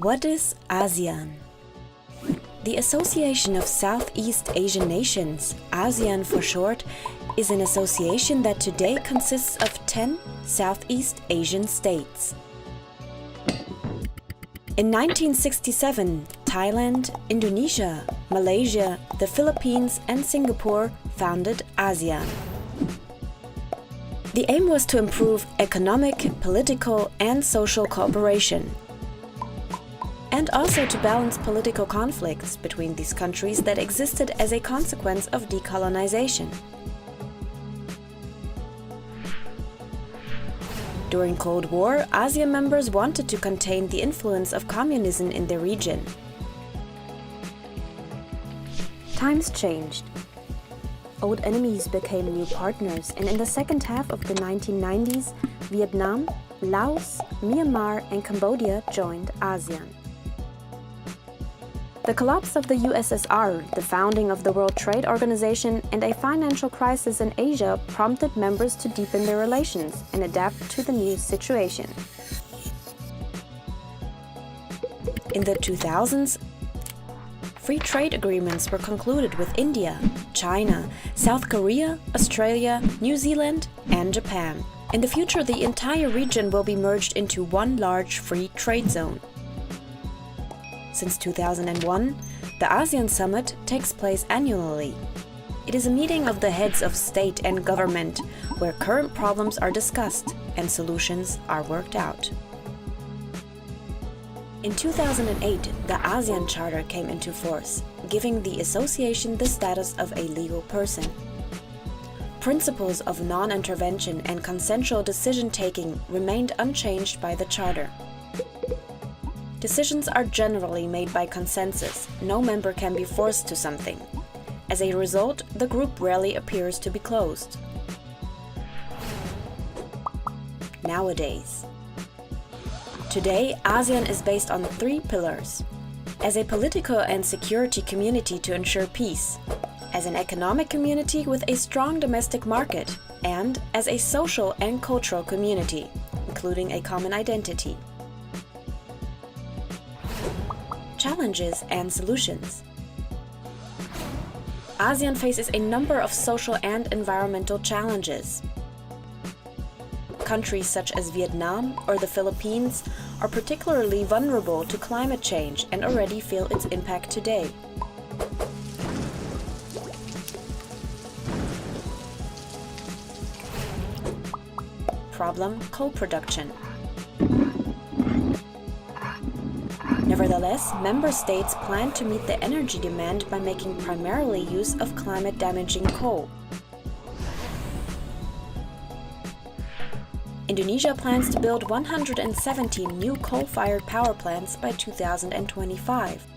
What is ASEAN? The Association of Southeast Asian Nations, ASEAN for short, is an association that today consists of 10 Southeast Asian states. In 1967, Thailand, Indonesia, Malaysia, the Philippines and Singapore founded ASEAN. The aim was to improve economic, political and social cooperation, and also to balance political conflicts between these countries that existed as a consequence of decolonization. During Cold War, ASEAN members wanted to contain the influence of communism in the region. Times changed. Old enemies became new partners, and in the second half of the 1990s, Vietnam, Laos, Myanmar and Cambodia joined ASEAN. The collapse of the USSR, the founding of the World Trade Organization, and a financial crisis in Asia prompted members to deepen their relations and adapt to the new situation. In the 2000s, free trade agreements were concluded with India, China, South Korea, Australia, New Zealand, and Japan. In the future, the entire region will be merged into one large free trade zone. Since 2001, the ASEAN Summit takes place annually. It is a meeting of the heads of state and government where current problems are discussed and solutions are worked out. In 2008, the ASEAN Charter came into force, giving the association the status of a legal person. Principles of non-intervention and consensual decision-taking remained unchanged by the Charter. Decisions are generally made by consensus. No member can be forced to something. As a result, the group rarely appears to be closed. Nowadays. Today, ASEAN is based on 3 pillars. As a political and security community to ensure peace, as an economic community with a strong domestic market, and as a social and cultural community, including a common identity. Challenges and solutions. ASEAN faces a number of social and environmental challenges. Countries such as Vietnam or the Philippines are particularly vulnerable to climate change and already feel its impact today. Problem: coal production. Nevertheless, member states plan to meet the energy demand by making primarily use of climate-damaging coal. Indonesia plans to build 117 new coal-fired power plants by 2025.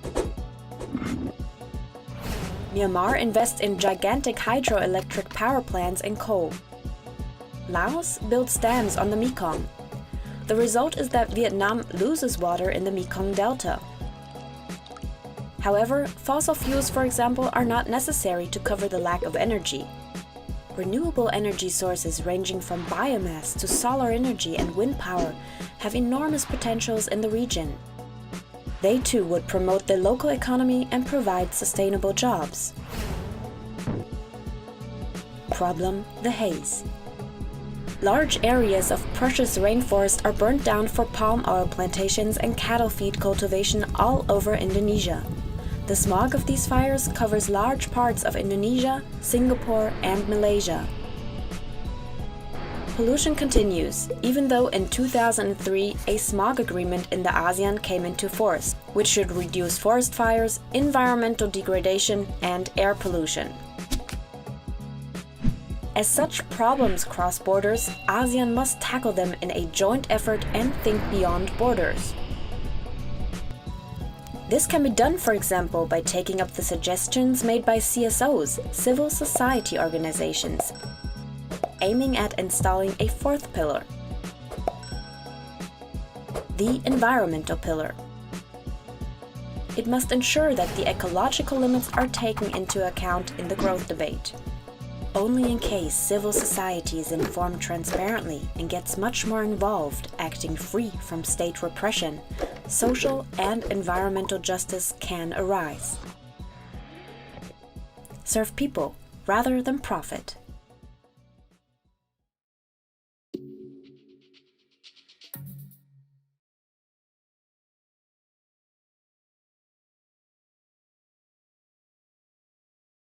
Myanmar invests in gigantic hydroelectric power plants and coal. Laos builds dams on the Mekong. The result is that Vietnam loses water in the Mekong Delta. However, fossil fuels, for example, are not necessary to cover the lack of energy. Renewable energy sources ranging from biomass to solar energy and wind power have enormous potentials in the region. They too would promote the local economy and provide sustainable jobs. Problem: the haze. Large areas of precious rainforest are burnt down for palm oil plantations and cattle feed cultivation all over Indonesia. The smog of these fires covers large parts of Indonesia, Singapore, and Malaysia. Pollution continues, even though in 2003 a smog agreement in the ASEAN came into force, which should reduce forest fires, environmental degradation, and air pollution. As such problems cross borders, ASEAN must tackle them in a joint effort and think beyond borders. This can be done, for example, by taking up the suggestions made by CSOs, civil society organizations, aiming at installing a 4th pillar, the environmental pillar. It must ensure that the ecological limits are taken into account in the growth debate. Only in case civil society is informed transparently and gets much more involved, acting free from state repression, social and environmental justice can arise. Serve people rather than profit.